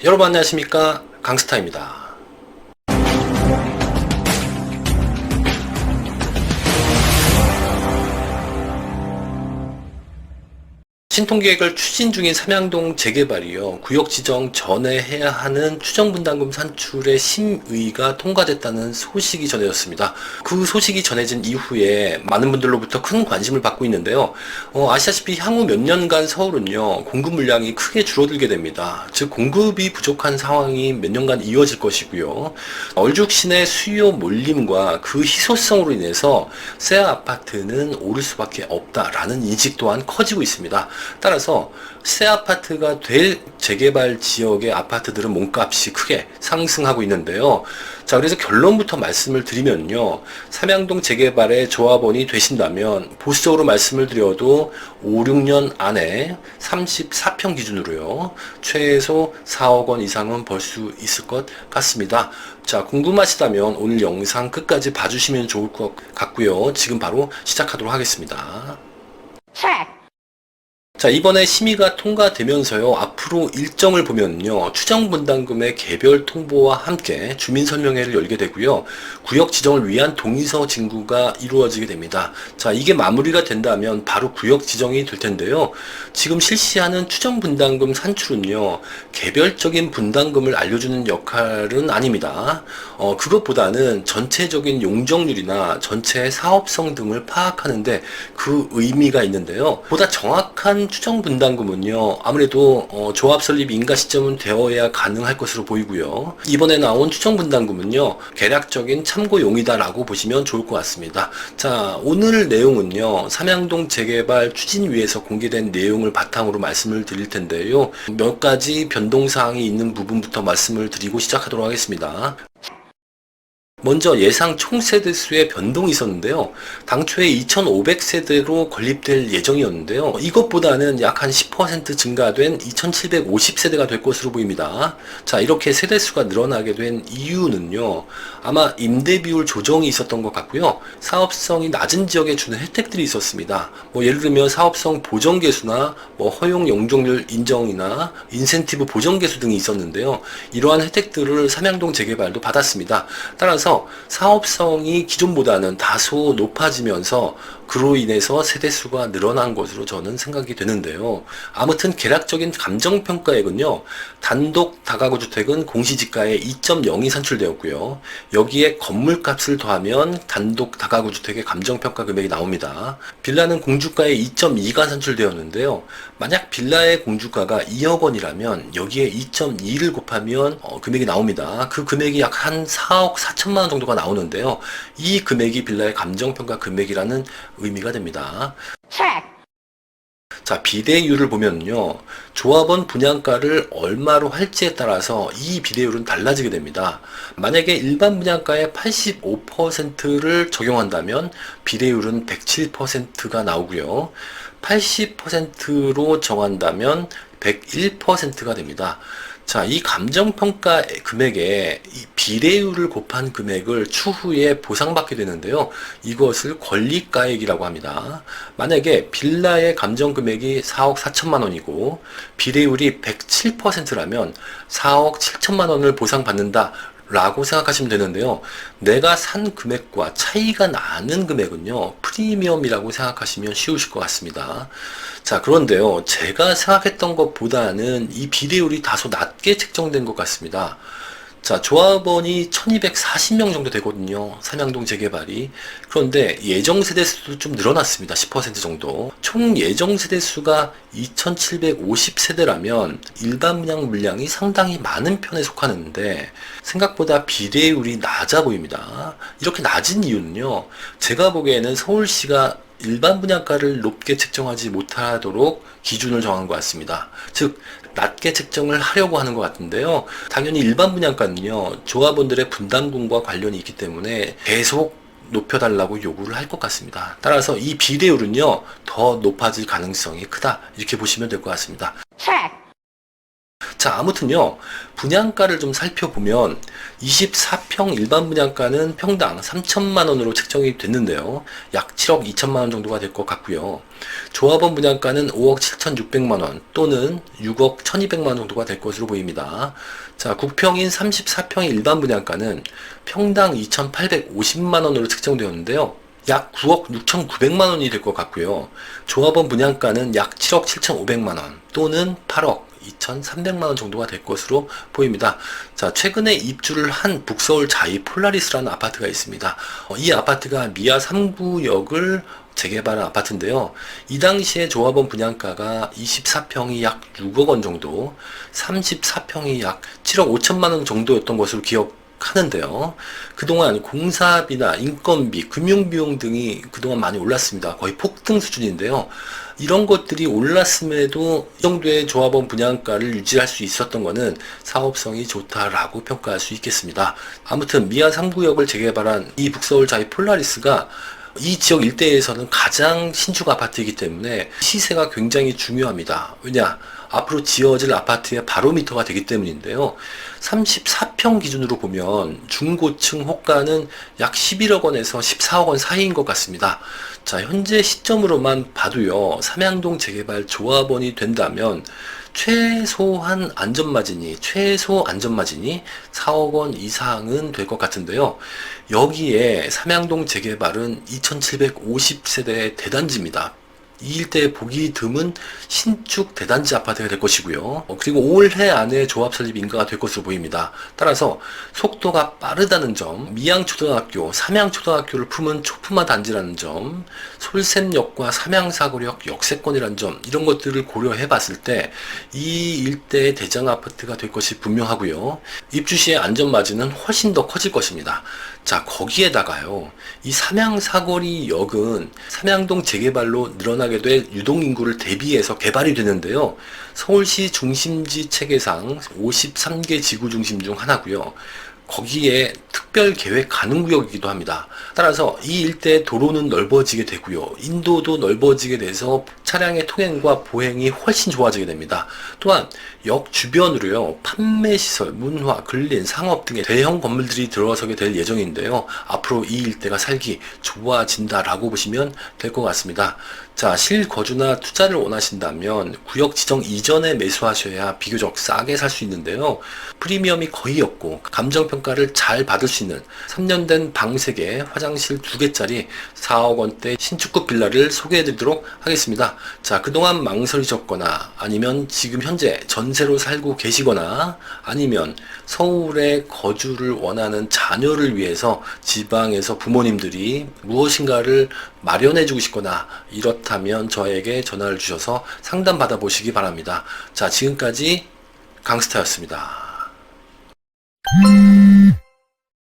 여러분 안녕하십니까, 강스타입니다. 신통계획을 추진 중인 삼양동 재개발이요, 구역 지정 전에 해야 하는 추정분담금 산출의 심의가 통과됐다는 소식이 전해졌습니다. 그 소식이 전해진 이후에 많은 분들로부터 큰 관심을 받고 있는데요. 아시다시피 향후 몇 년간 서울은요, 공급 물량이 크게 줄어들게 됩니다. 즉 공급이 부족한 상황이 몇 년간 이어질 것이고요. 얼죽 시내 수요 몰림과 그 희소성으로 인해서 새 아파트는 오를 수밖에 없다라는 인식 또한 커지고 있습니다. 따라서 새 아파트가 될 재개발 지역의 아파트들은 몸값이 크게 상승하고 있는데요. 자, 그래서 결론부터 말씀을 드리면요, 삼양동 재개발의 조합원이 되신다면 보수적으로 말씀을 드려도 5, 6년 안에 34평 기준으로요, 최소 4억 원 이상은 벌 수 있을 것 같습니다. 자, 궁금하시다면 오늘 영상 끝까지 봐주시면 좋을 것 같고요. 지금 바로 시작하도록 하겠습니다. 자, 이번에 심의가 통과되면서요, 앞으로 일정을 보면요, 추정분담금의 개별 통보와 함께 주민설명회를 열게 되고요, 구역 지정을 위한 동의서 진구가 이루어지게 됩니다. 자, 이게 마무리가 된다면 바로 구역 지정이 될 텐데요. 지금 실시하는 추정분담금 산출은요, 개별적인 분담금을 알려주는 역할은 아닙니다. 그것보다는 전체적인 용적률이나 전체 사업성 등을 파악하는데 그 의미가 있는데요. 보다 정확한 추정 분담금은요, 아무래도 조합 설립 인가 시점은 되어야 가능할 것으로 보이고요. 이번에 나온 추정 분담금은요, 개략적인 참고용이다라고 보시면 좋을 것 같습니다. 자, 오늘 내용은요, 삼양동 재개발 추진위에서 공개된 내용을 바탕으로 말씀을 드릴 텐데요, 몇 가지 변동사항이 있는 부분부터 말씀을 드리고 시작하도록 하겠습니다. 먼저 예상 총 세대수의 변동이 있었는데요. 당초에 2,500세대로 건립될 예정이었는데요. 이것보다는 약 한 10% 증가된 2,750세대가 될 것으로 보입니다. 자, 이렇게 세대수가 늘어나게 된 이유는요, 아마 임대 비율 조정이 있었던 것 같고요. 사업성이 낮은 지역에 주는 혜택들이 있었습니다. 예를 들면 사업성 보정계수나 허용 용적률 인정이나 인센티브 보정계수 등이 있었는데요. 이러한 혜택들을 삼양동 재개발도 받았습니다. 따라서 사업성이 기존보다는 다소 높아지면서 그로 인해서 세대수가 늘어난 것으로 저는 생각이 되는데요. 아무튼 개략적인 감정평가액은요, 단독 다가구 주택은 공시지가에 2.0이 산출되었고요. 여기에 건물값을 더하면 단독 다가구 주택의 감정평가 금액이 나옵니다. 빌라는 공주가에 2.2가 산출되었는데요. 만약 빌라의 공주가가 2억 원이라면 여기에 2.2를 곱하면 금액이 나옵니다. 그 금액이 약 한 4억 4천만 원 정도가 나오는데요. 이 금액이 빌라의 감정평가 금액이라는 의미가 됩니다. 자, 비대율을 보면요, 조합원 분양가를 얼마로 할지에 따라서 이 비대율은 달라지게 됩니다. 만약에 일반 분양가의 85%를 적용한다면 비대율은 107%가 나오고요. 80%로 정한다면 101%가 됩니다. 자, 이 감정평가 금액에 이 비례율을 곱한 금액을 추후에 보상받게 되는데요. 이것을 권리가액이라고 합니다. 만약에 빌라의 감정금액이 4억 4천만 원이고 비례율이 107%라면 4억 7천만 원을 보상받는다 라고 생각하시면 되는데요. 내가 산 금액과 차이가 나는 금액은요, 프리미엄이라고 생각하시면 쉬우실 것 같습니다. 자, 그런데요, 제가 생각했던 것보다는 이 비례율이 다소 낮게 책정된 것 같습니다. 자, 조합원이 1240명 정도 되거든요, 삼양동 재개발이. 그런데 예정 세대수도 좀 늘어났습니다. 10% 정도. 총 예정 세대수가 2750세대라면 일반 분양 물량이 상당히 많은 편에 속하는데 생각보다 비례율이 낮아 보입니다. 이렇게 낮은 이유는요, 제가 보기에는 서울시가 일반 분양가를 높게 책정하지 못하도록 기준을 정한 것 같습니다. 즉, 낮게 책정을 하려고 하는 것 같은데요. 당연히 일반 분양가는요, 조합원들의 분담금과 관련이 있기 때문에 계속 높여달라고 요구를 할 것 같습니다. 따라서 이 비례율은요, 더 높아질 가능성이 크다, 이렇게 보시면 될 것 같습니다. 자, 아무튼요, 분양가를 좀 살펴보면 24평 일반 분양가는 평당 3천만 원으로 책정이 됐는데요. 약 7억 2천만 원 정도가 될 것 같고요. 조합원 분양가는 5억 7천6백만 원 또는 6억 1,200만 원 정도가 될 것으로 보입니다. 자, 국평인 34평의 일반 분양가는 평당 2,850만 원으로 책정되었는데요. 약 9억 6,900만 원이 될 것 같고요. 조합원 분양가는 약 7억 7,500만 원 또는 8억 2,300만 원 정도가 될 것으로 보입니다. 자, 최근에 입주를 한 북서울 자이 폴라리스라는 아파트가 있습니다. 이 아파트가 미아 3구역을 재개발한 아파트인데요. 이 당시에 조합원 분양가가 24평이 약 6억 원 정도, 34평이 약 7억 5천만 원 정도였던 것으로 기억하는데요. 그동안 공사비나 인건비, 금융비용 등이 그동안 많이 올랐습니다. 거의 폭등 수준인데요. 이런 것들이 올랐음에도 이 정도의 조합원 분양가를 유지할 수 있었던 것은 사업성이 좋다라고 평가할 수 있겠습니다. 아무튼 미아 3구역을 재개발한 이 북서울 자이 폴라리스가 이 지역 일대에서는 가장 신축 아파트이기 때문에 시세가 굉장히 중요합니다. 왜냐? 앞으로 지어질 아파트의 바로미터가 되기 때문인데요. 34평 기준으로 보면 중고층 호가는 약 11억 원에서 14억 원 사이인 것 같습니다. 자, 현재 시점으로만 봐도요, 삼양동 재개발 조합원이 된다면 최소 안전마진이 4억 원 이상은 될 것 같은데요. 여기에 삼양동 재개발은 2750세대의 대단지입니다. 이 일대에 보기 드문 신축 대단지 아파트가 될 것이고요. 그리고 올해 안에 조합 설립 인가가 될 것으로 보입니다. 따라서 속도가 빠르다는 점, 미양초등학교, 삼양초등학교를 품은 초품화 단지라는 점, 솔샘역과 삼양사거리역 역세권이라는 점, 이런 것들을 고려해 봤을 때 이 일대의 대장 아파트가 될 것이 분명하고요. 입주 시의 안전마진은 훨씬 더 커질 것입니다. 자, 거기에다가요, 이 삼양사거리역은 삼양동 재개발로 늘어나게 될 유동인구를 대비해서 개발이 되는데요. 서울시 중심지 체계상 53개 지구 중심 중 하나고요. 거기에 특별 계획 가능 구역이기도 합니다. 따라서 이 일대 도로는 넓어지게 되고요. 인도도 넓어지게 돼서 차량의 통행과 보행이 훨씬 좋아지게 됩니다. 또한 역 주변으로요, 판매시설, 문화, 근린, 상업 등의 대형 건물들이 들어서게 될 예정인데요. 앞으로 이 일대가 살기 좋아진다라고 보시면 될 것 같습니다. 자, 실거주나 투자를 원하신다면 구역 지정 이전에 매수하셔야 비교적 싸게 살 수 있는데요. 프리미엄이 거의 없고 감정평가를 잘 받을 수 있는 3년 된 방 3개, 화장실 2개짜리 4억 원대 신축급 빌라를 소개해드리도록 하겠습니다. 자, 그동안 망설이셨거나 아니면 지금 현재 전세로 살고 계시거나 아니면 서울에 거주를 원하는 자녀를 위해서 지방에서 부모님들이 무엇인가를 마련해 주고 싶거나 이렇다면 저에게 전화를 주셔서 상담 받아 보시기 바랍니다. 자, 지금까지 강스타였습니다.